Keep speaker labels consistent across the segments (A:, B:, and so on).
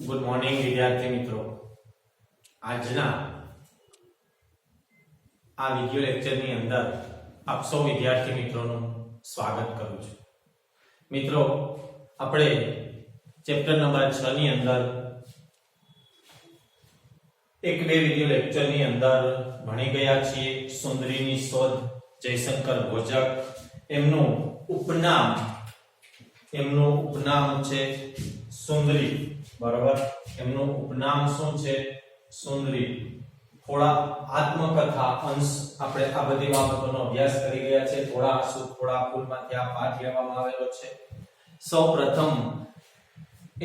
A: Good morning વિદ્યાર્થી મિત્રો। આજના આ વિડિયો લેક્ચરની અંદર આપ સૌ વિદ્યાર્થી મિત્રોનું સ્વાગત કરું છું। મિત્રો આપણે ચેપ્ટર નંબર 6 ની અંદર એક બે વિડિયો લેક્ચરની અંદર ભણી ગયા છીએ। સુંદરીની શોધ, જયશંકર ભોજક, એમનું ઉપનામ છે સુંદરી, બરાબર। એમનું ઉપનામ શું છે? સુંદરી। થોડા આત્મકથા અંશ આપણે આ બધી બાબતોનો અભ્યાસ કરી ગયા છે। થોડા આંસુ થોડા ફૂલમાંથી આ પાઠ લેવામાં આવેલો છે। સૌપ્રથમ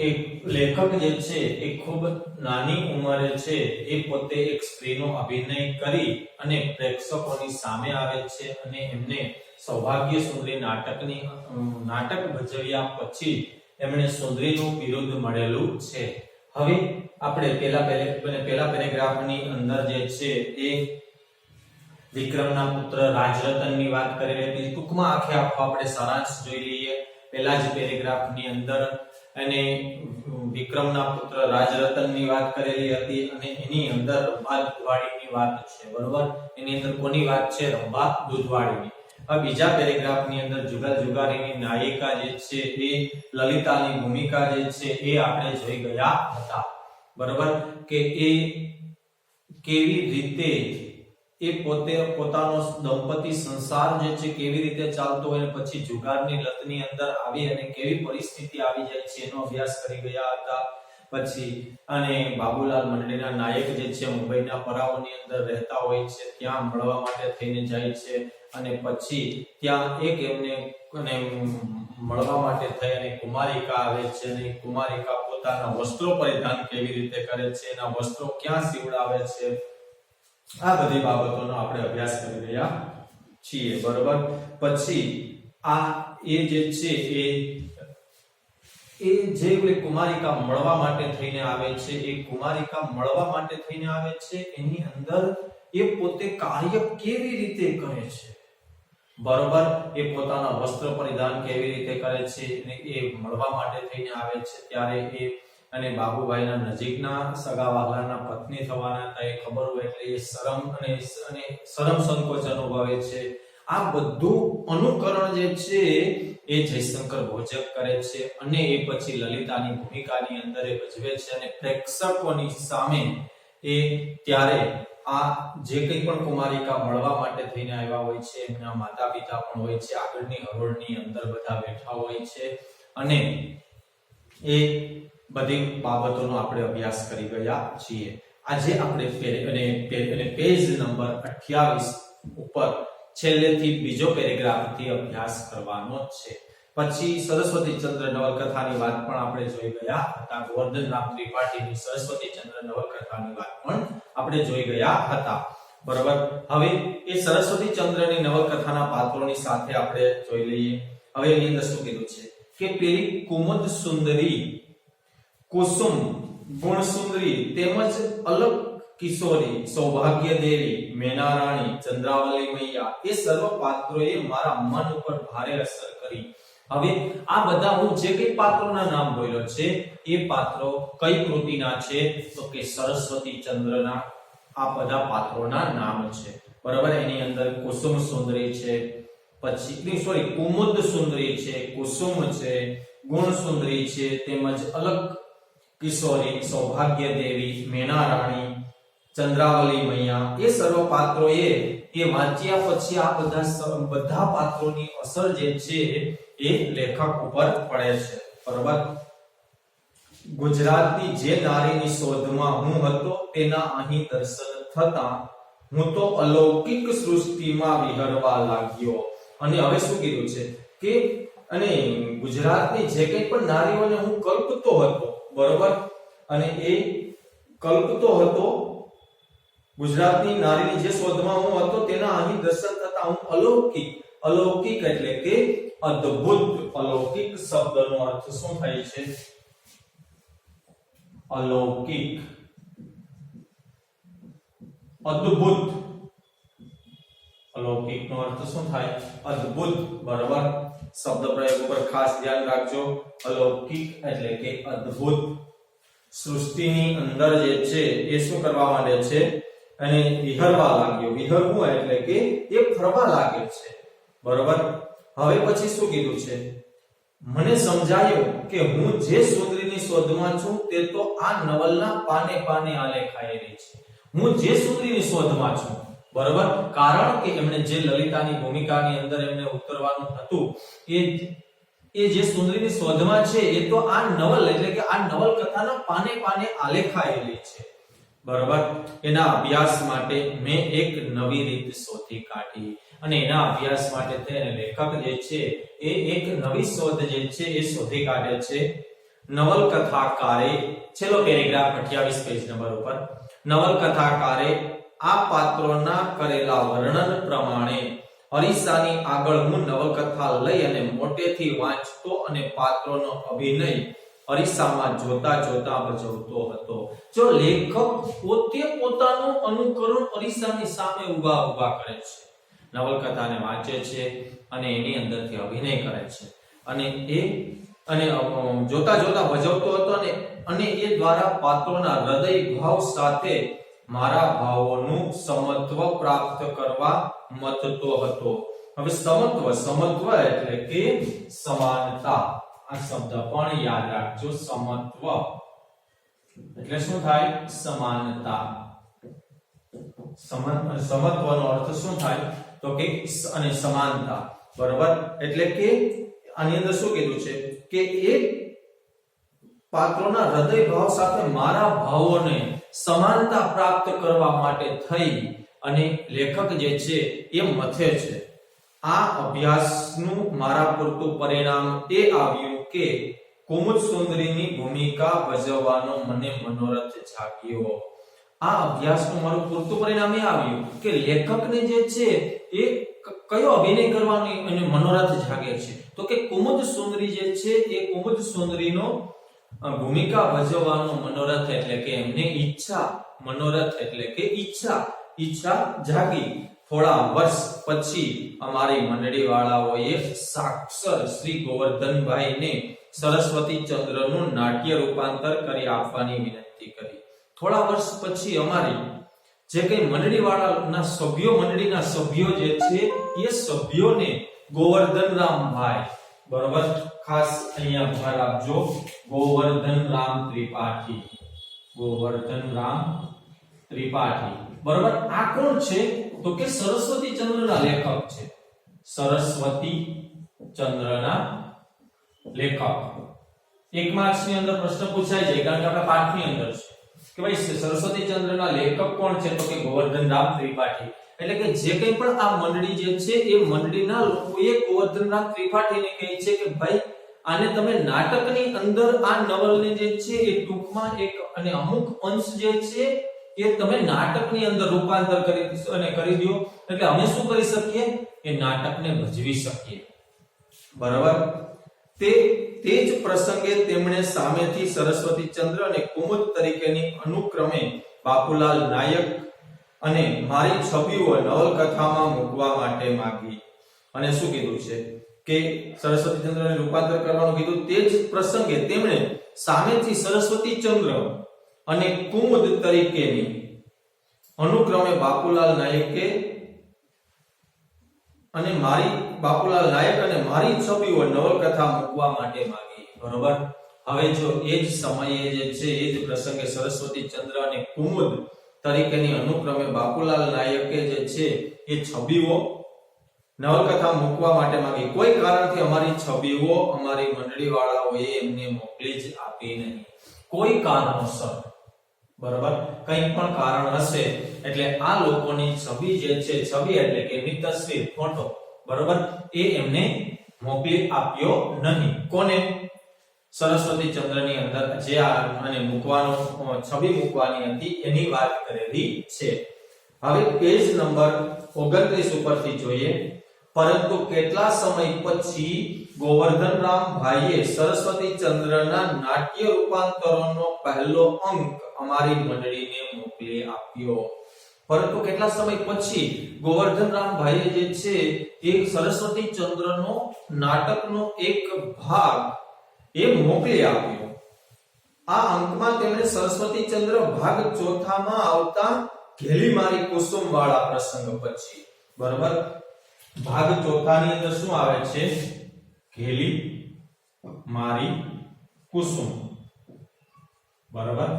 A: એક લેખક જે છે એ ખૂબ નાની ઉંમરે છે, એ પોતે એક સ્ત્રીનો અભિનય કરી અને પ્રેક્ષકોની સામે આવે છે અને એમને સૌભાગ્ય સુંદરી નાટક ભજવ્યા પછી એમણે સુંદરીનું બિરુદ મળેલું છે। હવે આપણે પહેલા પેરેગ્રાફની અંદર જે છે એ વિક્રમના પુત્ર રાજરતનની વાત કરેલી હતી। ટૂંકમાં આખો આપણે સારાંશ જોઈ લઈએ। પહેલા જ પેરેગ્રાફની અંદર અને વિક્રમના પુત્ર રાજરતનની વાત કરેલી હતી અને એની અંદર રંભા દૂધવાળીની વાત છે, બરોબર। એની અંદર કોની વાત છે? રંભા દૂધવાળીની। अब बीजा पेरेग्राफ ની અંદર જુગલ જુગારીની નાયિકા જે છે એ લલિતાની ભૂમિકા જે છે એ આપણે જોઈ ગયા હતા, બરાબર। કે એ કેવી રીતે એ પોતાનો દંપતિ સંસાર જે છે કેવી રીતે ચાલતો હોય પછી જુગારની લતની અંદર આવી અને કેવી પરિસ્થિતિ આવી જાય છે એનો અભ્યાસ કરી ગયા હતા। પછી અને બાબુલાલ મંડળીના નાયક જે છે મુંબઈના પરાઓની અંદર રહેતા હોય છે, ત્યાં મળવા માટે થઈને જાય છે અને પછી ત્યાં એક એમને મળવા માટે થઈ અને કુમારિકા આવે છે અને કુમારિકા પોતાના વસ્ત્રો પરિધાન કેવી રીતે કરે છે, એના વસ્ત્રો ક્યાં સીવડાવે છે, આ બધી બાબતોનો આપણે અભ્યાસ કરી રહ્યા છીએ, બરોબર। પછી આ એ જે છે એ જે કુમારિકા મળવા માટે થઈને આવે છે, એ કુમારિકા મળવા માટે થઈને આવે છે એની અંદર એ પોતે કાર્ય કેવી રીતે કરે છે, બરોબર। એ પોતાના વસ્ત્ર પરિધાન કેવી રીતે કરે છે અને એ મળવા માટે થઈને આવે છે ત્યારે એ અને બાબુભાઈના નજીકના સગાવાલાના પત્ની થવાના હતા એ ખબર હોય એટલે એ શરમ સંકોચ અનુભવે છે। આ બધું અનુકરણ જે છે એ જયશંકર ભોજક કરે છે અને એ પછી લલિતાની ભૂમિકાની અંદર એ ભજવે છે અને પ્રેક્ષકોની સામે એ ત્યારે આ જે કંઈ પણ કુમારિકા મળવા માટે થઈને આવ્યા હોય છે એમના માતા પિતા પણ હોય છે, આગળની હરોળની અંદર બધા બેઠા હોય છે અને એ બધી બાબતોનો આપણે અભ્યાસ કરી ગયા છીએ। આજે આપણે પેજ નંબર 28 ઉપર છેલ્લેથી બીજો પેરેગ્રાફથી અભ્યાસ કરવાનો છે। પછી સરસ્વતીચંદ્ર નવલકથાની વાત પણ આપણે જોઈ ગયા હતા। ગોવર્ધનરામ ત્રિપાઠીની સરસ્વતીચંદ્ર નવલકથાની વાત પણ આપણે જોઈ ગયા હતા, બરોબર। હવે એ સરસ્વતીચંદ્રની નવલકથાના પાત્રોની સાથે આપણે જોઈ લઈએ। હવે એની અંદર શું કીધું છે કે પેલી કુમુદ સુંદરી, કુસુમ, ગુણ સુંદરી તેમજ અલગ કિશોરી, સૌભાગ્ય દેવી, મેના રાણી, ચંદ્રાવલી મૈયા એ સર્વ પાત્રોએ મારા મન ઉપર ભારે અસર કરી। હવે આ બધા હું જે કઈ પાત્રોના નામ બોલ્યો છે એ પાત્રો કઈ કૃતિના છે તો કે સરસ્વતીચંદ્રના આ બધા પાત્રોના નામ છે, બરાબર। એની અંદર કુસુમ સુંદરી છે, પછી કુમુદ સુંદરી છે, કુસુમ છે, ગુણ સુંદરી છે તેમજ અલગ કિશોરી, સૌભાગ્ય દેવી, મેના રાણી, ચંદ્રાવલી મૈયા એ સર્વ પાત્રોએ એ વાંચ્યા પછી આ બધા પાત્રોની અસર જે છે એ લેખક ઉપર પડે છે, બરાબર। ગુજરાતની જે નારીની શોધમાં હું હતો તેના અહીં દર્શન થતા હું તો અલૌકિક સૃષ્ટિમાં વિહરવા લાગ્યો। અને હવે શું કીધું છે કે અને ગુજરાતની જે કંઈ પણ નારીઓને હું કલ્પતો હતો, બરોબર, અને એ કલ્પતો હતો ગુજરાતની નારીની જે શોધમાં હું હતો તેના અહીં દર્શન થતા હું અલૌકિક એટલે કે અદ્ભુત, અલૌકિક શબ્દનો અર્થ શું થાય છે? અલૌકિક, અદ્ભુત। અલૌકિકનો અર્થ શું થાય? અદ્ભુત, બરાબર। શબ્દ પ્રયોગ ઉપર ખાસ ધ્યાન રાખજો। અલૌકિક એટલે કે અદ્ભુત। સૃષ્ટિની અંદર જે છે એ શું કરવા માંડે છે અને વિહરવા લાગ્યો. વિહરવું એટલે કે એ ફરવા લાગે છે. બરોબર. હવે પછી શું કીધું છે? મને સમજાયું કે હું જે સુંદરીની શોધમાં છું તે તો આ નવલના પાને પાને આલેખાયેલી છે. હું જે સુંદરીની શોધમાં છું, બરોબર, કારણ કે એમણે જે લલિતાની ભૂમિકાની અંદર એમને ઉતરવાનું હતું એ જે સુંદરીની શોધમાં છે એ તો આ નવલ એટલે કે આ નવલકથાના પાને પાને આલેખાયેલી છે. બરોબર. એના અભ્યાસ માટે મેં એક નવી રીત શોધી કાઢી અને એના અભ્યાસ માટે થઈને લેખક જે છે એ એક નવી શોધ જે છે એ શોધી કાઢે છે. નવલકથાકારે, છેલ્લો પેરેગ્રાફ 28 પેજ નંબર ઉપર, નવલકથાકારે આ પાત્રોના કરેલા વર્ણન પ્રમાણે અરીસાની આગળ હું નવલકથા લઈ અને મોટેથી વાંચતો અને પાત્રોનો અભિનય અરીસામાં જોતા જોતા ભજવતો હતો. જો લેખક પોતે પોતાનું અનુકરણ અરીસાની સામે ઊભા કરે છે, નવલકથાને વાંચે છે અને એની અંદરથી અભિનય કરે છે અને જોતા જોતા ભજવતો હતો અને એ દ્વારા પાત્રોના હૃદય ભાવ સાથે મારા ભાવોનું સમત્વ પ્રાપ્ત કરવા મથતો હતો. હવે સમત્વ એટલે કે સમાનતા. આ શબ્દ પણ યાદ રાખજો. સમત્વ એટલે શું થાય? સમાનતા. સમત્વનો અર્થ શું થાય? તો કે અને સમાનતા. બરોબર. એટલે કે આની અંદર શું કીધું છે કે એ પાત્રોના હૃદય ભાવ સાથે મારા ભાવોને સમાનતા પ્રાપ્ત કરવા માટે થઈ અને લેખક જે છે એ મથે છે. આ અભ્યાસનું મારા પૂરતું પરિણામ એ આવ્યું કે કુમુદ સુંદરીની ભૂમિકા ભજવવાનો મને મનોરથ જાગ્યો. આ અભ્યાસનું મારું પૂરતું પરિણામ એ આવ્યું કે લેખકને જે છે એ કયો અભિનય કરવાની અને મનોરથ જાગે છે? તો કે કુમુદ સુંદરી જે છે એ કુમુદ સુંદરીનો ભૂમિકા ભજવવાનો મનોરથ એટલે કે એમને ઈચ્છા, મનોરથ એટલે કે ઈચ્છા જાગી. થોડા વર્ષ પછી અમારી મંડળી વાળાઓએ સાક્ષર શ્રી ગોવર્ધનભાઈને સરસ્વતી ચંદ્રનું નાટ્ય રૂપાંતર કરી આપવાની વિનંતી કરી. થોડા વર્ષ પછી અમારી જે કઈ મંડળીના સભ્યો જે છે એ સભ્યોને ગોવર્ધનરામભાઈ, બરોબર, ખાસ અહીંયા ભાર આપજો, ગોવર્ધનરામ ત્રિપાઠી, બરોબર. આ કોણ છે? તો કે સરસ્વતી ચંદ્રના લેખક છે. સરસ્વતી ચંદ્રના લેખક. 1 માર્ક્સની અંદર પ્રશ્ન પૂછાય છે કારણ કે આપણા પાઠની અંદર છે કે ભાઈ સરસ્વતી ચંદ્રના લેખક કોણ છે? તો કે ગોવર્ધનરામ ત્રિપાઠી. એટલે કે જે કંઈ પણ આ મંડળી જે છે એ મંડળીના લોકોએ ગોવર્ધનરામ ત્રિપાઠીને કહે છે કે ભાઈ આને તમે નાટકની અંદર આ નવલને જે છે એ ટૂંકમાં એક અને અમુક અંશ જે છે એ તમે નાટકની અંદર રૂપાંતર કરી દો એટલે અમે શું કરી શકીએ? એ નાટકને ભજવી શકીએ. બરાબર. તે જ પ્રસંગે તેમણે સામેથી સરસ્વતી ચંદ્ર અને કુમુદ તરીકેની અનુક્રમે બાપુલાલ નાયક અને મારી છબીઓ નવલકથામાં મૂકવા માટે માંગી. અને શું કીધું છે કે સરસ્વતી ચંદ્રને રૂપાંતર કરવાનું કીધું. તે જ પ્રસંગે તેમણે સામેથી સરસ્વતી ચંદ્ર અને કુમુદ તરીકેની અનુક્રમે બાપુલાલ નાયક અને મારી છબીઓ નવલકથા મૂકવા માટે માંગી. બરોબર. હવે જો એ જ સમયે જે છે એ જ પ્રસંગે સરસ્વતી ચંદ્ર અને કુમુદ તરીકેની અનુક્રમે બાપુલાલ નાયકે જે છે એ છબીઓ નવલકથા મૂકવા માટે માંગી. કોઈ કારણથી અમારી છબીઓ અમારી મંડળી વાળાઓએ એમને મોકલી જ આપી નહીં. કોઈ કારણોસર, બરોબર, કંઈ પણ કારણ હશે એટલે આ લોકોની છબી જે છે, છબી એટલે કે એમની તસવીર, ફોટો, બરોબર, એ એમને મોકલી આપ્યો નહીં. કોને? સરસ્વતી ચંદ્રની અંદર જે અને છબી મૂકવાની હતી એની વાત કરેલી છે. હવે પેજ નંબર 29 ઉપરથી જોઈએ. પરંતુ કેટલા સમય પછી ગોવર્ધનરામ ભાઈએ સરસ્વતી ચંદ્રના નાટ્ય રૂપાંતરોનો પહેલો અંક અમારી મંડળીને મોકલી આપ્યો. પરંતુ કેટલા સમય પછી ગોવર્ધનરામ ભાઈએ જે છે એ સરસ્વતી ચંદ્રનો નાટકનો એક ભાગ એ મોકલી આપ્યો. આ અંકમાં તેમણે સરસ્વતીચંદ્ર ભાગ ચોથામાં આવતા ઘેલી મારી કુસુમ વાળા પ્રસંગ પછી, બરોબર, ભાગ ચોથાની અંદર શું આવે છે? ઘેલી મારી કુસુમ, બરોબર,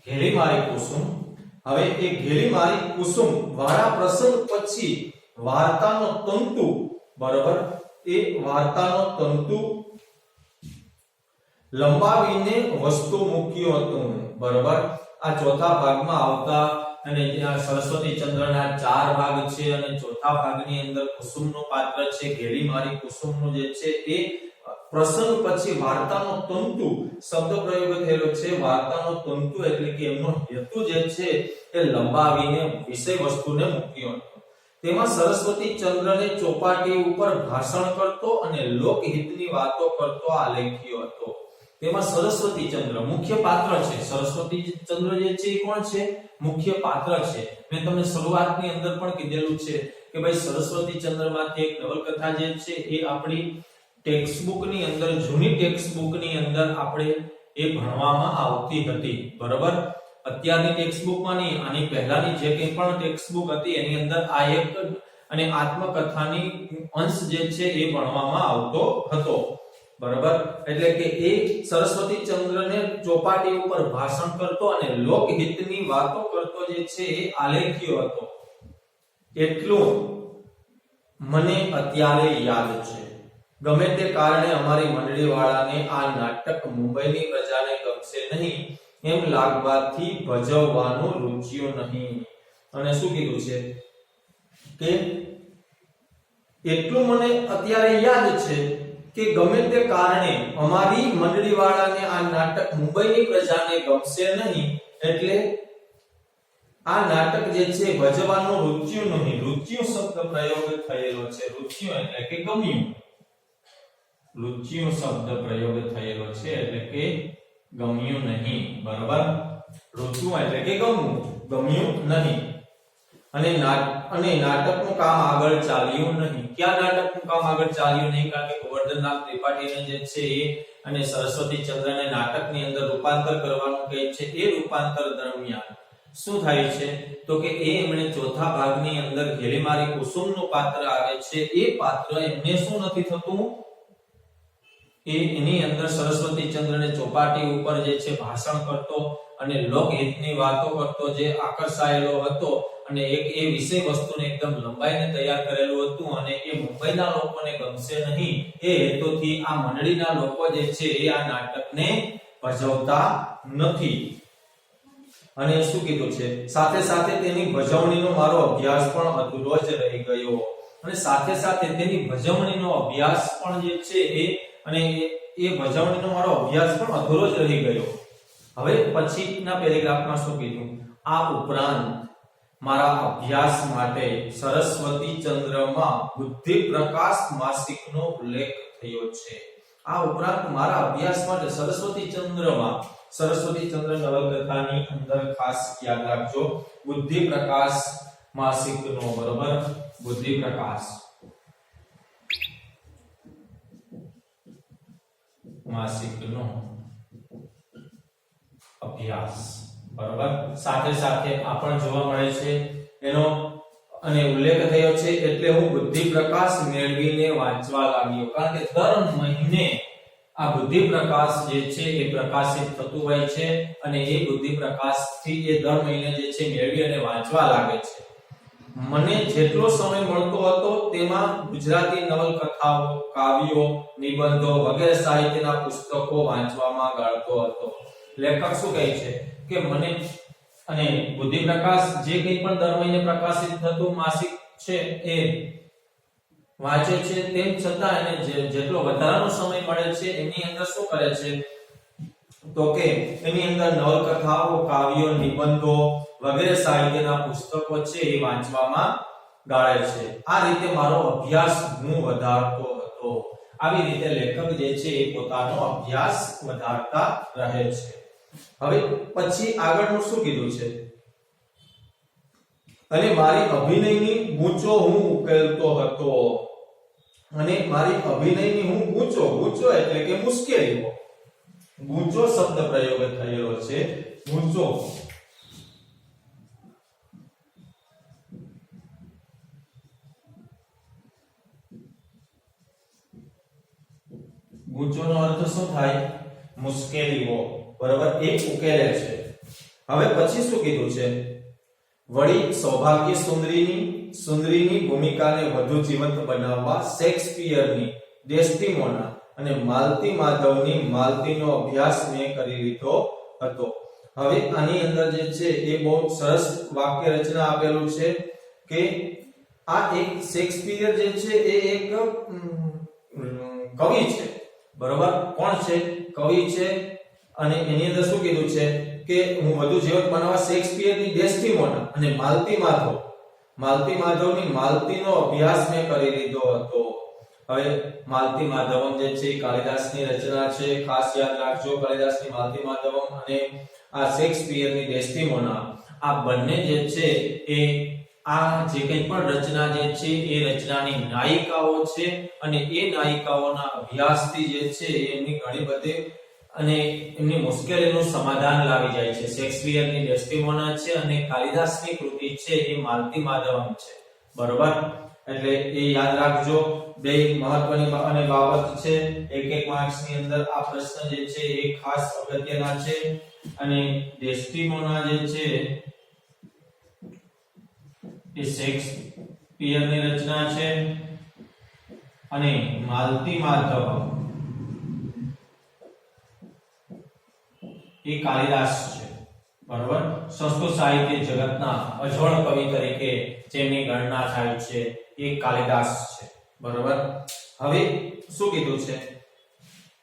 A: ઘેલી મારી કુસુમ. હવે એ ઘેલી મારી કુસુમ વાળા પ્રસંગ પછી વાર્તાનો તંતુ, બરોબર, એ વાર્તાનો તંતુ લંબાવીને વસ્તુ મૂક્યો હતો, બરોબર. આ ચોથા ભાગમાં આવતા અને સરસ્વતીચંદ્રના 4 ભાગ છે અને ચોથા ભાગની અંદર કુસુમનું પાત્ર છે. ઘેલી મારી કુસુમનું જે છે એ પ્રસંગ પછી વાર્તાનો તંતુ શબ્દ પ્રયોગ થયેલો છે. વાર્તાનો તંતુ એટલે કે એમનો હેતુ જે છે એ લંબાવીને વિષય વસ્તુને મૂક્યો હતો. તેમાં સરસ્વતીચંદ્રને ચોપાટી ઉપર ભાષણ કરતો અને લોકહિતની વાતો કરતો આલેખ્યો હતો. તેમાં સરસ્વતીચંદ્ર મુખ્ય પાત્ર છે. સરસ્વતીચંદ્ર જે છે એ કોણ છે? મુખ્ય પાત્ર છે. મેં તમને શરૂઆતની અંદર પણ કીધેલું છે કે ભાઈ સરસ્વતીચંદ્રમાંથી એક નવલકથા જે છે એ આપણી ટેક્સ્ટબુક ની અંદર, જૂની ટેક્સ્ટબુક ની અંદર આપણે એ ભણવામાં આવતી હતી, બરોબર. અત્યારની ટેક્સ્ટબુકમાં નહીં, આની પહેલાની જે કંઈ પણ ટેક્સ્ટબુક હતી એની અંદર આ એક અને આત્મકથાની અંશ જે છે એ ભણવામાં આવતો હતો, બરોબર. એટલે કે એ સરસ્વતીચંદ્રને ચોપાટી ઉપર ભાષણ કરતો અને લોકહિતની વાતો કરતો જે છે એ આલેખ્યો હતો. એટલું મને અત્યારે યાદ છે. ગમે તે કારણે અમારી મંડળી વાળાને આ નાટક મુંબઈની પ્રજાને ગમશે નહીં એમ લાગવાથી ભજવવાનું રૂચ્યું નહીં. અને શું કીધું છે કે એટલું મને અત્યારે યાદ છે કે ગમે તે કારણે અમારી મંડળી વાળાને આ નાટક મુંબઈની પ્રજાને ગમશે નહીં, એટલે આ નાટક જે છે ભજવવાનું રૂચ્યું નહીં. રૂચ્યું શબ્દ પ્રયોગ થયેલો છે. રૂચ્યું એટલે કે ગમ્યું. રૂચ્યું શબ્દ પ્રયોગ થયેલો છે એટલે કે ગમ્યું નહીં, બરોબર. રૂચ્યું એટલે કે ગમવું, ગમ્યું નહીં. અને નાટકનું કામ આગળ ચાલ્યું નહીં. ક્યાં નાટકનું કામ આગળ ચાલ્યું નહીં? કારણ કે ગોવર્ધનનાથ ત્રિપાઠીને જે છે એ અને સરસ્વતીચંદ્રને નાટકની અંદર રૂપાંતર કરવાનું કહે છે. એ રૂપાંતર દરમિયાન શું થાય છે તો કે એમણે ચોથા ભાગની અંદર ઘેલી મારી કુસુમનું પાત્ર આવે છે. એ પાત્ર એમને શું નથી થતું? એની અંદર સરસ્વતીચંદ્રને ચોપાટી ઉપર જે છે ભાષણ કરતો અને લોકહિતની વાતો કરતો જે આકર્ષાયેલો હતો અને એક એ વિષય વસ્તુને એકદમ લંબાઈને તૈયાર કરેલું હતું અને એ મુંબઈના લોકોને ગમશે નહીં એ હેતુથી આ મંડળીના લોકો જે છે એ આ નાટકને ભજવતા નથી. અને શું કીધું છે? સાથે સાથે તેની ભજવણીનો મારો અભ્યાસ પણ અધૂરો જ રહી ગયો. અને સાથે સાથે તેની ભજવણીનો અભ્યાસ પણ જે છે એ ભજવણીનો મારો અભ્યાસ પણ અધૂરો જ રહી ગયો. હવે પછીના પેરેગ્રાફમાં શું કીધું? આ ઉપરાંત મારા અભ્યાસ માટે સરસ્વતીચંદ્રમાં બુદ્ધિ પ્રકાશ માસિકનો ઉલ્લેખ થયો છે. આ ઉપરાંત મારા અભ્યાસ માટે સરસ્વતીચંદ્ર નવલકથાની અંદર ખાસ યાદ રાખજો બુદ્ધિ પ્રકાશ માસિકનો, બરોબર, બુદ્ધિ પ્રકાશ માસિકનો અભ્યાસ, બરોબર. સાથે સાથે આ પણ જોવા મળે છે એનો અને ઉલ્લેખ થયો છે. એટલે હું બુદ્ધિ પ્રકાશ મેળવીને વાંચવા લાગ્યો. કારણ કે દર મહિને આ બુદ્ધિ પ્રકાશ જે છે એ પ્રકાશિત થતું હોય છે અને એ બુદ્ધિ પ્રકાશથી એ દર મહિને જે છે મેળવી અને વાંચવા લાગે છે. મને જેટલો સમય મળતો હતો તેમાં ગુજરાતી નવલકથાઓ, કાવ્યો, નિબંધો વગેરે સાહિત્યના પુસ્તકો વાંચવામાં ગાળતો હતો. લેખક શું કહે છે કે મને અને બુદ્ધિ પ્રકાશ જે કંઈ પણ દર મહિને પ્રકાશિત થતું માસિક છે એ વાંચે છે, તેમ છતાં એને જેટલો વધારાનો સમય મળે છે એની અંદર શું કરે છે તો કે એની અંદર નવલકથાઓ, કાવ્યો, નિબંધો વગેરે સાહિત્યના પુસ્તકો છે એ વાંચવામાં ગાળે છે. આ રીતે મારો અભ્યાસ હું વધારતો હતો. આવી રીતે લેખક જે છે એ પોતાનો અભ્યાસ વધારતા રહે છે. હવે પછી આગળનું શું કીધું છે? અને મારી અભિનયની ગૂંચો હું ઉકેલતો હતો. અને મારી અભિનયની હું ગૂંચો એટલે કે મુશ્કેલીઓ, ગૂંચો શબ્દ પ્રયોગ થયેલો છે, ગૂંચો. ગૂંચોનો અર્થ શું થાય? મુશ્કેલીઓ. બરાબર, એક ઉકેલે છે. હવે પછી શું કીધું છે? વળી સૌભાગ્ય સુંદરીની ભૂમિકાને વધુ જીવંત બનાવવા શેક્સપિયરની ડેસ્ટિમોના અને માલતી માધવની માલતીનો અભ્યાસ મેં કરી લીધો હતો. હવે આની અંદર જે છે એ બહુ સરસ વાક્ય રચના આપેલું છે કે આ એક શેક્સપિયર જે છે એ એક કવિ છે. બરોબર, કોણ છે? કવિ છે. અને એની અંદર શું કીધું છે કે હું વધુ જીવંત બનાવવા શેક્સપિયરની ડેસ્ટિમોના અને માલતી માધવની માલતીનો અભ્યાસ મેં કરી લીધો હતો. હવે માલતી માધવમ જે છે કાલિદાસની રચના છે. ખાસ યાદ રાખજો, કાલિદાસની માલતી માધવમ અને આ શેક્સપિયરની ડેસ્ટિમોના, આ બંને જે છે એ આ જે કંઈ પણ રચના જે છે એ રચનાની નાયિકાઓ છે. અને એ નાયિકાઓના અભ્યાસથી જે છે એમની ઘણી બધી અને એમની મુશ્કેલીનું સમાધાન લાવી જાય છે. શેક્સપિયરની ડેસ્ટિમોના છે અને કાલિદાસની કૃતિ છે એ માલતી માધવમ છે. બરોબર, એટલે એ યાદ રાખજો. બે મહત્વની અને બાબત છે. એક માર્ક્સની અંદર આ પ્રશ્ન જે છે એ ખાસ અગત્યના છે. અને ડેસ્ટિમોના જે છે એ શેક્સપિયરની રચના છે અને માલતી માધવમ એ કાલિદાસ છે. બરોબર, સંસ્કૃત સાહિત્ય જગતના અજોડ કવિ તરીકે જેમની ગણના થાય છે એ કાલિદાસ છે. બરોબર, હવે શું કીધું છે?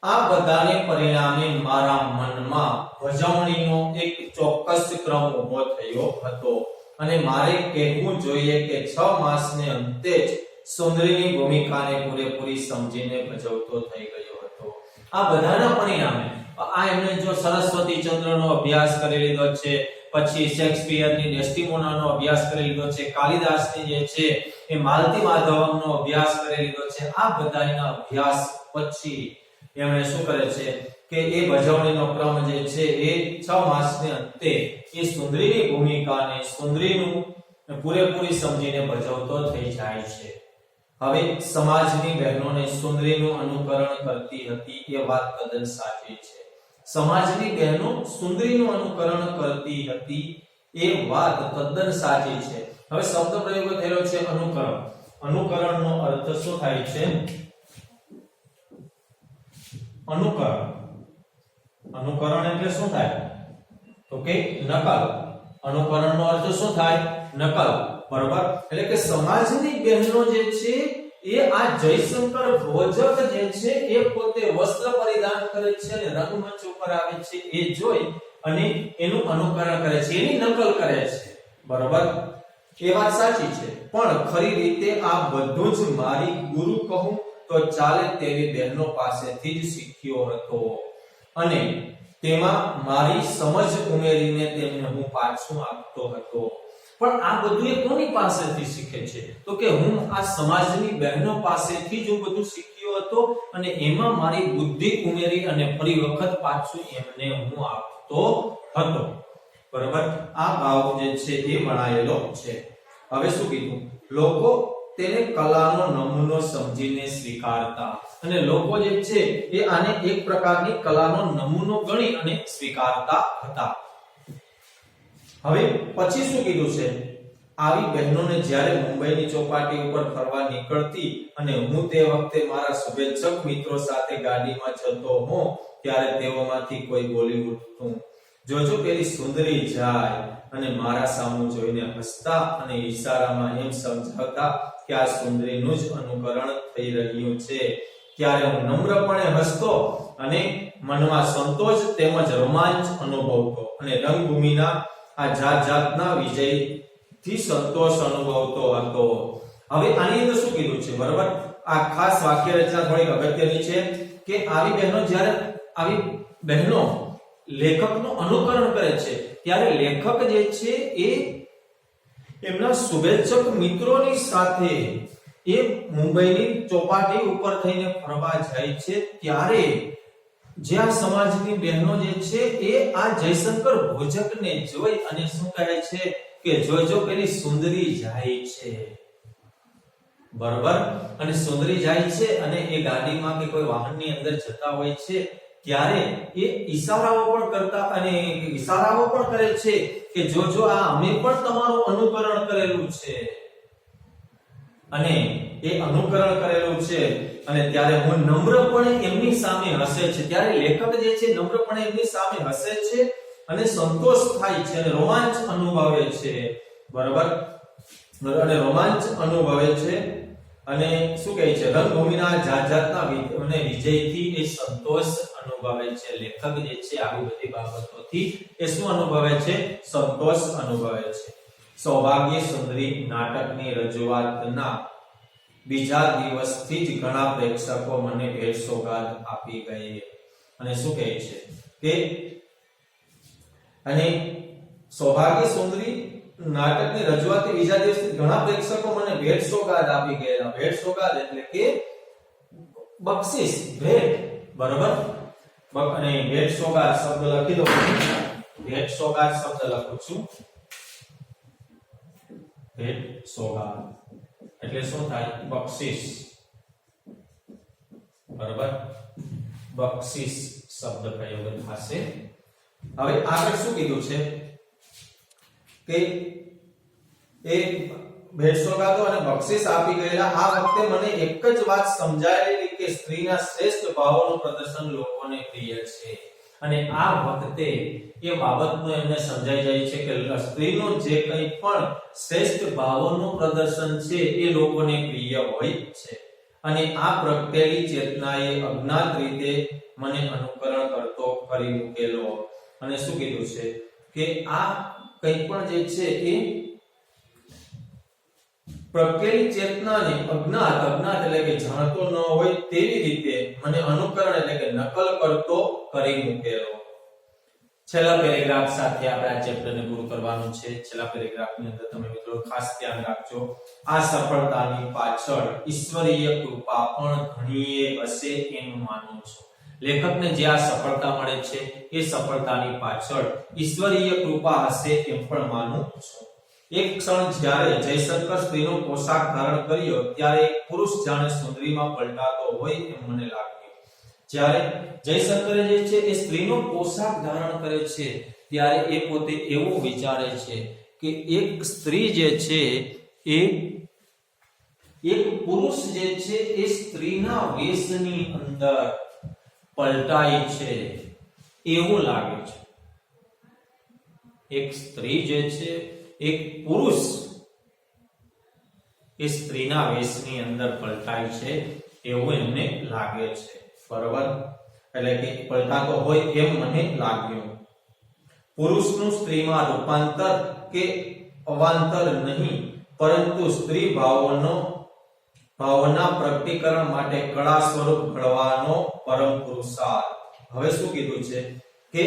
A: આ બધાને પરિણામે મારા મનમાં ભજવણીનો એક ચોક્કસ ક્રમ ઊભો થયો હતો અને મારે કહેવું જોઈએ કે 6 માસને અંતે જ સુંદરીની ભૂમિકાને પૂરેપૂરી સમજીને ભજવતો થઈ ગયો હતો. આ બધાના પરિણામે આ એમણે જો સરસ્વતી ચંદ્રનો અભ્યાસ કરી લીધો છે, પછી શેક્સપિયરની ડેસ્ટિમોનાનો અભ્યાસ કરી લીધો છે, કાલિદાસની જે છે એ માલતી માધવમનો અભ્યાસ કરી લીધો છે. આ બધાના અભ્યાસ પછી એમણે શું કરે છે કે એ ભજવણીનો ક્રમ જે છે એ 6 માસને અંતે એ સુંદરીની ભૂમિકાને સુંદરીનું પૂરેપૂરી સમજીને ભજવતો થઈ જાય છે. હવે સમાજની બહેનોને સુંદરીનું અનુકરણ કરતી હતી એ વાત તદ્દન સાચી છે. સમાજની બહેનો સુંદરીનું અનુકરણ કરતી હતી એ વાત તદ્દન સાચી છે. હવે શબ્દ પ્રયોગ થયેલો છે અનુકરણ. અનુકરણનો અર્થ શું થાય છે? અનુકરણ એટલે શું થાય? તો કે નકલ. અનુકરણનો અર્થ શું થાય? નકલ. બરોબર, એટલે કે સમાજની બહેનો જે છે એ આ જયશંકર ભોજક જે છે એ પોતે વસ્ત્ર પરિધાન કરે છે અને રંગમંચ ઉપર આવે છે એ જોઈ અને એનું અનુકરણ કરે છે, એની નકલ કરે છે. બરોબર, એ વાત સાચી છે. પણ ખરી રીતે આ બધું જ મારી ગુરુ કહું તો ચાલે તેવી બહેનો પાસેથી જ શીખ્યો હતો અને તેમાં મારી સમજ ઉમેરીને તેમને હું પાછું આપતો હતો. પણ આ બધું એ કોની પાસેથી શીખે છે? તો કે હું આ સમાજની બહેનો પાસેથી જ હું બધું શીખ્યો હતો અને એમાં મારી બુદ્ધિ ઉમેરી અને ફરી વખત પાછું એમને હું આપતો હતો. બરાબર, આ ભાવ જે છે એ ભણાયેલો છે. હવે શું કીધું? લોકો તેને કલાનો નમૂનો સમજીને સ્વીકારતા અને લોકો જે છે એ આને એક પ્રકારની કલાનો નમૂનો ગણી અને સ્વીકારતા હતા. હવે પછી શું કીધું છે? આવી બહેનોને જ્યારે મુંબઈની ચોપાટી ઉપર ફરવા નીકળતી અને હું તે વખતે મારા શુભેચ્છક મિત્રો સાથે ગાડીમાં જતો હોઉં ત્યારે તેઓમાંથી કોઈ બોલી ઉઠતું, જોજો પેલી સુંદરી જાય, અને મારા સામું જોઈને હસતા અને ઈશારામાં એમ સમજાવતા કે આ સુંદરીનું જ અનુકરણ થઈ રહ્યું છે. ત્યારે હું નમ્રપણે હસતો અને મનમાં સંતોષ તેમજ રોમાંચ અનુભવતો અને રંગભૂમિના આ જાતના વિજયથી સંતોષ અનુભવતો હતો. હવે આની અંદર શું કીધું છે? બરોબર, આ ખાસ વાક્ય રચના થોડી અગત્યની છે કે આવી બહેનો જ્યારે આવી બહેનો લેખકનું અનુકરણ કરે છે ત્યારે લેખક જે છે એ એમના શુભેચ્છક મિત્રોની સાથે એ મુંબઈની ચોપાટી ઉપર થઈને ફરવા જાય છે ત્યારે જે આ સમાજની બહેનો જે છે એ આ જયશંકર ભોજકને જોઈ અને શું કહે છે કે જોજો પેલી સુંદરી જાય છે, બરોબર, અને સુંદરી જાય છે અને એ ગાડીમાં કે કોઈ વાહનની અંદર જતા હોય છે ત્યારે એ ઈશારાઓ પણ કરતા અને ઈશારાઓ પણ કરે છે કે જોજો આ અમે પણ તમારું અનુકરણ કરેલું છે, અને એ અનુકરણ કરેલું છે અને ત્યારે હું નમ્રપણે એમની સામે હસે છે, ત્યારે લેખક જે છે નમ્રપણે એમની સામે હસે છે અને સંતોષ થાય છે અને રોમાંચ અનુભવે છે, બરોબર, અને રોમાંચ અનુભવે છે અને શું કહે છે રંગભૂમિના જાતના અને વિજયથી એ સંતોષ અનુભવે છે. લેખક જે છે આવી બધી બાબતોથી એ શું અનુભવે છે? સંતોષ અનુભવે છે. સૌભાગ્ય સુંદરી નાટકની રજૂઆતના બીજા દિવસથી જ ઘણા પ્રેક્ષકો મને ભેટ સોગાદ આપી ગયે અને શું કહે છે કે અને સૌભાગ્ય સુંદરી નાટકની રજૂઆતથી બીજા દિવસથી ઘણા પ્રેક્ષકો મને ભેટ સોગાદ આપી ગયા. ભેટ સોગાદ એટલે કે બક્ષિસ, ભેટ, બરોબર, અને ભેટ સોગાદ શબ્દ લખી દો. ભેટ સોગાદ શબ્દ લખું છું. ભેટ સોગાદ એટલે શું થાય? બક્ષિસ, બરોબર, બક્ષિસ શબ્દ પ્રયોગ થશે. હવે આગળ શું કીધું છે કે એ ભેટ સોગાદો અને બક્ષિસ આપી ગયેલા. આ વખતે મને એક જ વાત સમજાયેલી કે સ્ત્રીના શ્રેષ્ઠ ભાવોનું પ્રદર્શન લોકોને પ્રિય છે, અને આ વખતે એ બાબતનો એમને સમજાઈ જાય છે કે સ્ત્રીનું જે કંઈ પણ શ્રેષ્ઠ ભાવોનું પ્રદર્શન છે એ લોકોને પ્રિય હોય છે, અને આ પ્રગટેલી ચેતનાએ અજ્ઞાત રીતે મને અનુકરણ કરતો કરી મૂકેલો. અને શું કીધું છે કે આ કંઈ પણ જે છે એ પ્રગટેલી ચેતનાને અજ્ઞાત એટલે કે જાણતો ન હોય તેવી રીતે મને અનુકરણ એટલે કે નકલ કરતો કરી મૂકેલો. છેલ્લા પેરેગ્રાફ સાથે આપણે આ ચેપ્ટરને પૂરું કરવાનું છે. છેલ્લા પેરેગ્રાફની અંદર તમે મિત્રો ખાસ ધ્યાન રાખજો, આ સફળતાની પાછળ ઈશ્વરીય કૃપા પણ ઘણીએ હશે એમ માનું છું. લેખકને જે આ સફળતા મળે છે એ સફળતાની પાછળ ઈશ્વરીય કૃપા હશે એમ પણ માનું છું. એક ક્ષણ જ્યારે જયશંકર સ્ત્રીનો પોશાક ધારણ કર્યો ત્યારે એક પુરુષ જાણે સુંદરીમાં પલટાતો હોય એમ મને લાગ્યું. જ્યારે જયશંકરે જે છે એ સ્ત્રીનો પોશાક ધારણ કરે છે ત્યારે એ પોતે એવું વિચારે છે કે એક સ્ત્રી જે છે એ એક પુરુષ જે છે એ સ્ત્રીના વેશની અંદર પલટાય છે એવું લાગે છે. એક સ્ત્રી જે છે એક પુરુષ એ સ્ત્રીના વેશની અંદર પલટાય છે એવું એમને લાગે છે, બરોબર, એટલે કે પલટાતો હોય એમ મને લાગ્યું. પુરુષનું સ્ત્રીમાં રૂપાંતર કે અવાંતર નહીં, પરંતુ સ્ત્રી ભાવના પ્રગટીકરણ માટે કળા સ્વરૂપ ઘડવાનો પરમ પુરુષાર્થ. હવે શું કીધું છે કે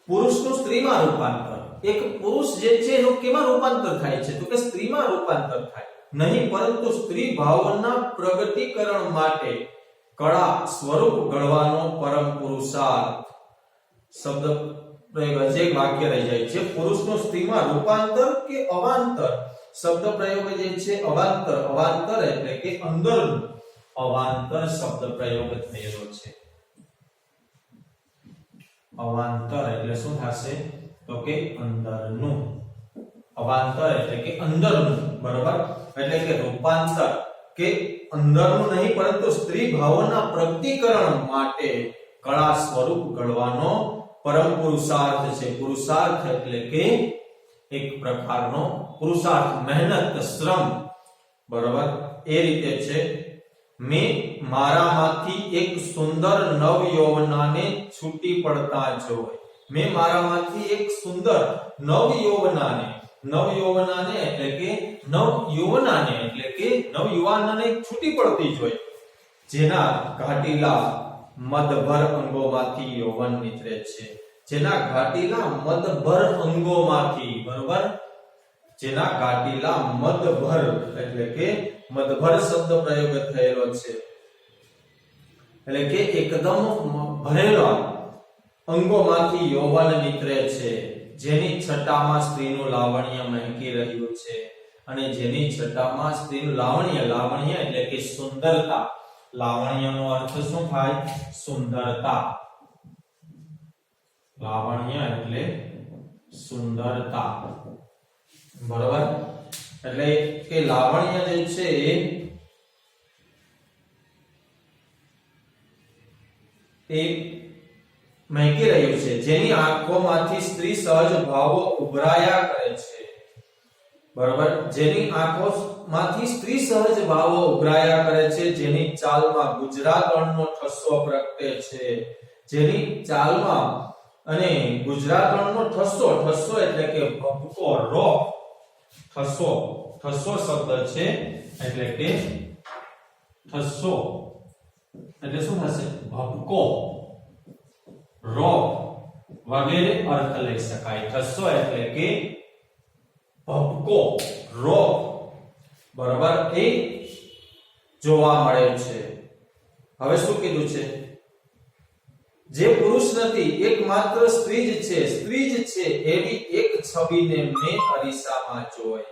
A: પુરુષનું સ્ત્રીમાં રૂપાંતર, એક પુરુષ જે છે એનું કેમાં રૂપાંતર થાય છે? તો કે સ્ત્રીમાં રૂપાંતર થાય નહીં, પરંતુ સ્ત્રી ભાવના પ્રગટીકરણ માટે કળા સ્વરૂપ ઘડવાનો પરમ પુરુષાર્થ. શબ્દ પ્રયોગ જે વાક્ય રહી જાય છે, પુરુષનું સ્ત્રીમાં રૂપાંતર કે અવાંતર. શબ્દ પ્રયોગ જે છે અવાંતર એટલે કે અંદરનું, અવાંતર શબ્દ પ્રયોગ થયેલો છે. અવાંતર એટલે શું થશે? તો કે અંદરનું. અવાંતર એટલે કે અંદરનું, બરોબર, એટલે કે રૂપાંતર કે અંદરનું નહીં, પરંતુ સ્ત્રી ભાવના પ્રગટીકરણ માટે કળા સ્વરૂપ ઘડવાનો પરમ પુરુષાર્થ છે. પુરુષાર્થ એટલે કે એક પ્રકારનો પુરુષાર્થ, મહેનત, શ્રમ, બરોબર, એ રીતે છે. મેં મારામાંથી એક સુંદર નવ યૌવનાને છૂટી પડતા જોઈ. મેં મારામાંથી એક સુંદર નવ યૌવનાને એટલે કે નવયુવાનને છૂટી પડતી જોઈ, જેના ઘાટીલા મદભર અંગોમાંથી યૌવન નીકળે છે. જેના ઘાટીલા મદભર અંગોમાંથી, બરોબર, જેના ઘાટીલા મદભર એટલે કે મદભર શબ્દ પ્રયોગ થયેલો છે. એટલે કે એકદમ ભરેલા અંગોમાંથી યૌવન નીકળે છે, જેની છટામાં સ્ત્રીનું લાવણ્ય મહેકી રહ્યું છે, અને જેની છટામાં સ્ત્રીનું લાવણ્ય એટલે કે સુંદરતા. લાવણ્યનો અર્થ શું થાય? સુંદરતા. લાવણ્ય એટલે સુંદરતા, બરોબર. એટલે કે લાવણ્ય જે છે એ મહેકી રહ્યું છે, જેની આંખોમાંથી સ્ત્રી સહજ ભાવો ઉભરાયા કરે છે, બરોબર. જેની આંખોમાંથી સ્ત્રી સહજ ભાવો ઉભરાયા કરે છે, જેની ચાલમાં ગુજરાતણનો ઠસ્સો પ્રગટે છે, જેની ચાલમાં અને ગુજરાતણનો ઠસ્સો એટલે કે ભપકો, રોક. ઠસ્સો શબ્દ છે એટલે કે ઠસ્સો એટલે શું થશે? ભપકો, રોક વગેરે અર્થ લઈ શકાય. ઠસ્સો એટલે કે ભપકો, રોક, બરોબર, એ જોવા મળે છે. હવે શું કીધું છે? જે પુરુષ નથી, એકમાત્ર સ્ત્રી જ છે એવી એક છબીને મેં અરીસામાં જોઈ.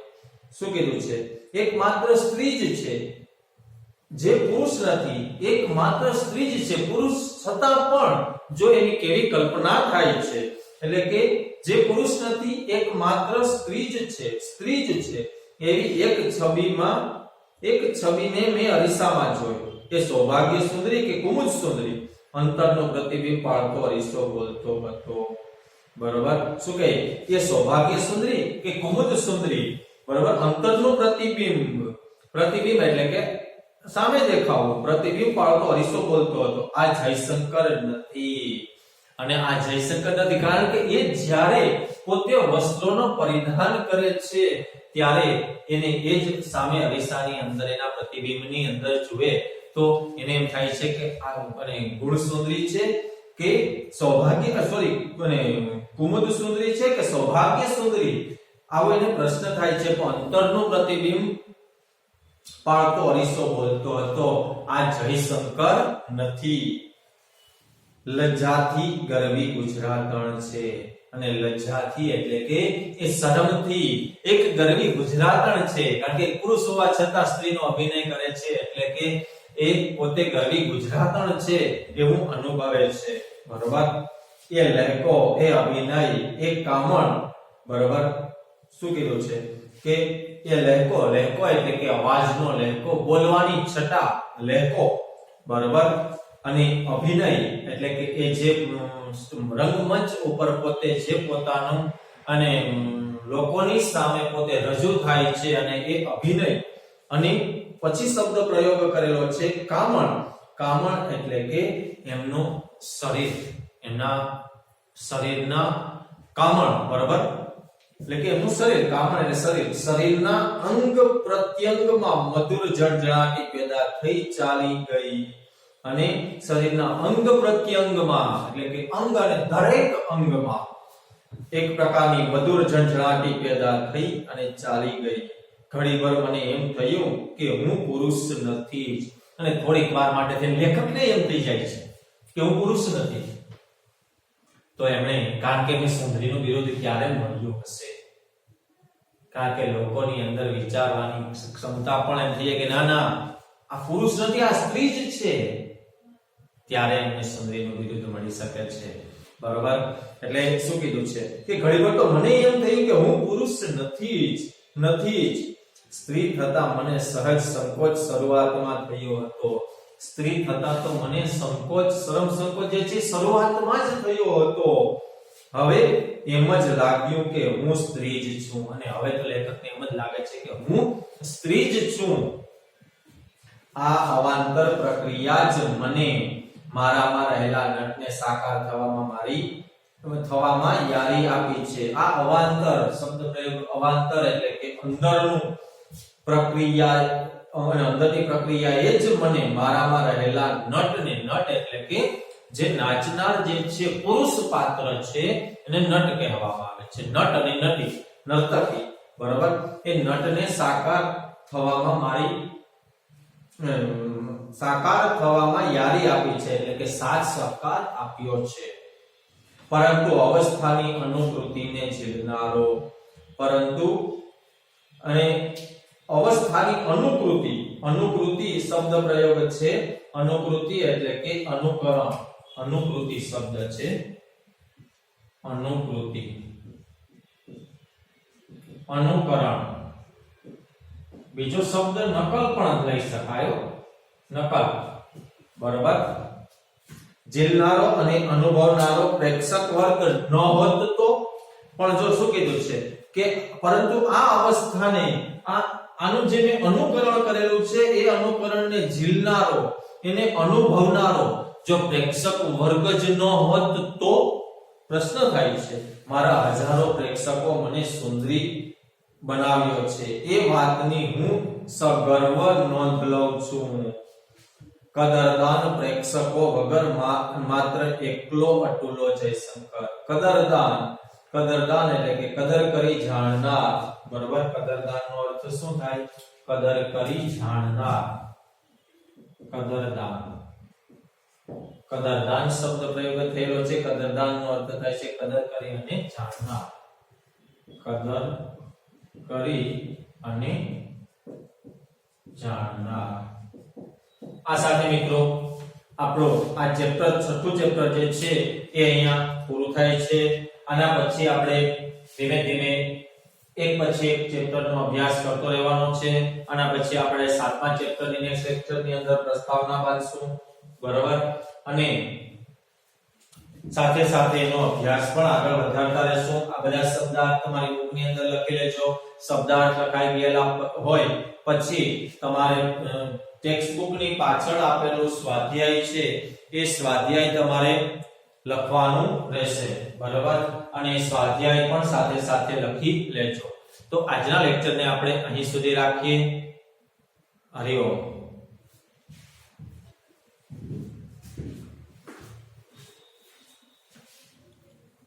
A: શું કીધું છે? એકમાત્ર સ્ત્રી જ છે, જે પુરુષ નથી, એકમાત્ર સ્ત્રી જ છે, પુરુષ છતાં પણ જો એની કેવી કલ્પના થાય છે, એટલે કે જે પુરુષ નથી, એકમાત્ર સ્ત્રી જ છે એવી એક છબીને મેં અરીસામાં જોઈ. એ સૌભાગ્ય સુંદરી કે કુમુદ સુંદરી, અંતરનો પ્રતિબિંબ પાળતો અરીસો બોલતો હતો, બરોબર. શું કહે? એ સૌભાગ્ય સુંદરી કે કુમુદ સુંદરી, બરોબર, અંતરનું પ્રતિબિંબ એટલે કે સામે દેખાવું, પ્રતિબિંબ પાળતો અરીસો બોલતો હતો. આ જયશંકર નથી, અને આ જયશંકર નથી કારણ કે એ જ્યારે પોતે વસ્ત્રોનો પરિધાન કરે છે ત્યારે એને એ જ સામે અરીસાની અંદર એના પ્રતિબિંબની અંદર જુએ તો એને એમ થાય છે કે આ ગુણ સુંદરી છે કે કુમુદ સુંદરી છે કે સૌભાગ્ય સુંદરી, આવો એને પ્રશ્ન થાય છે. પણ અંતરનું પ્રતિબિંબ પાળતો અરીસો બોલતો હતો. આ જયશંકર નથી. લજ્જાથી ગરવી ગુજરાતણ છે, અને લજ્જાથી એટલે કે એ શરમથી એક ગરવી ગુજરાતણ છે, કારણ કે પુરુષ હોવા છતાં સ્ત્રીનો અભિનય કરે છે, એટલે કે એ પોતે ગરવી ગુજરાતણ છે એવું અનુભવે છે, બરોબર. એ લહેકો, એ અભિનય, એ કામણ, બરોબર. શું કીધું છે કે એ લહેકો એટલે કે અવાજનો લહેકો, બોલવાની છટા, લહેકો, બરોબર. અને અભિનય એટલે કે એ જે રંગમંચ ઉપર પોતે જે પોતાનું અને લોકોની સામે પોતે રજૂ થાય છે, અને એ અભિનય. અને પછી શબ્દ પ્રયોગ કરેલો છે કામણ એટલે કે એમનું શરીર, એમના શરીરના કામણ, બરોબર. એટલે કે એમનું શરીર, કામણ એટલે શરીરના અંગ પ્રત્યંગમાં મધુર જળજળાટી પેદા થઈ ચાલી ગઈ. અને શરીરના અંગ પ્રત્યંગમાં એટલે કે અંગ અને દરેક અંગમાં એક પ્રકારની મધુર જળજળાટી પેદા થઈ અને ચાલી ગઈ. ઘણીવાર મને એમ થયું કે હું પુરુષ નથી, અને થોડીક વાર માટે તે લેખકને એમ થઈ જાય છે કે હું પુરુષ નથી. તો એમણે, કારણ કે મેં સુંદરીનું વિરોધ ક્યારે મળ્યું હશે, કારણ કે લોકોની અંદર વિચારવાની ક્ષમતા પણ એમ થઈ કે ના આ પુરુષ નથી, આ સ્ત્રી જ છે, ત્યારે એમને સુંદરીનું વિરુદ્ધ મળી શકે છે, બરોબર. એટલે શું કીધું છે કે ઘણીવાર તો મને એમ થયું કે હું પુરુષ નથી જ. સ્ત્રી થતા મને સહજ સંકોચ શરૂઆતમાં થયો હતો. સ્ત્રી થતા તો મને શરમ સંકોચ જે છે શરૂઆતમાં જ થયો હતો. હવે એમ જ લાગ્યું કે હું સ્ત્રી જ છું, અને હવે તો લેખકને એમ જ લાગે છે કે હું સ્ત્રી જ છું. આ અવાંતર પ્રક્રિયા જ મને મારામાં રહેલા નટને સાકાર થવામાં યારી આપી છે. આ અવાંતર શબ્દ પ્રયોગ, અવાંતર એટલે કે અંદરનું પ્રક્રિયા, અને અંદરની પ્રક્રિયા એ જ મને મારામાં રહેલા નટને, નટ એટલે કે જે નાચનાર જે છે પુરુષ પાત્ર છે એને નટ કહેવામાં આવે છે. નટ અને નટી, નર્તકી, બરોબર. એ નટને સાકાર થવામાં મારી સાકાર થવામાં યારી આપી છે, એટલે કે સાથ સહકાર આપ્યો છે. પરંતુ અવસ્થાની અનુકૃતિને ઝીલનારો, પરંતુ અને અવસ્થાની અનુકૃતિ, અનુકૃતિ શબ્દ પ્રયોગ છે. અનુકૃતિ એટલે કે અનુકરણ, અનુકૃતિ શબ્દ છે. અનુકૃતિ, અનુકરણ. બીજો શબ્દ નકલ પણ લઈ શકાય, નકલ. બરોબર. ઝીલનારો અને અનુભવનારો પ્રેક્ષક વર્ગ ન હોત તો, પણ જો શું કીધું છે કે પરંતુ આ અવસ્થાને, આનું જે મેં અનુકરણ કરેલું છે એ અનુકરણને ઝીલનારો, એને અનુભવનારો જો પ્રેક્ષક વર્ગ જ ન હોત તો પ્રશ્ન થાય છે. મારા હજારો પ્રેક્ષકો મને સુંદરી બનાવ્યો છે, એ વાતની હું સગર્વ નોંધ લઉં છું. કદરદાન પ્રેક્ષકો વગર માત્ર એકલો અતુલો જયશંકર. કદરદાન, કદરદાન એટલે કે કદર કરી જાણનાર. બરોબર. કદરદાનનો અર્થ શું થાય? કદર કરી જાણનાર. કદરદાન, કદરદાન શબ્દ પ્રયોગ થયેલો છે. કદરદાનનો અર્થ થાય છે કદર કરી અને જાણનાર. કદર કરી અને જાણનાર. આ સાથે મિત્રો આપણો આ ચેપ્ટર, છઠ્ઠું ચેપ્ટર જે છે એ અહીંયા પૂરું થાય છે. આના પછી આપણે ધીમે ધીમે એક પછી એક ચેપ્ટરનો અભ્યાસ કરતો રહેવાનો છે. આના પછી આપણે 7મા ચેપ્ટરની નેક્સ્ટ લેક્ચરની અંદર પ્રસ્તાવના બાંધશું. બરોબર. અને સાથે સાથે એનો અભ્યાસ પણ આગળ વધારતા રહેશું. આ બધા શબ્દાર્થ તમારી બુકની અંદર લખી લેજો. શબ્દાર્થ લખાઈ ગયેલા હોય પછી તમારે ટેક્સ્ટ બુકની પાછળ આપેલું સ્વાધ્યાય છે એ સ્વાધ્યાય તમારે લખવાનું રહેશે. બરોબર. અને સ્વાધ્યાય પણ સાથે સાથે લખી લેજો. તો આજના લેક્ચરને આપણે અહીં સુધી રાખીએ. હરિ ઓમ.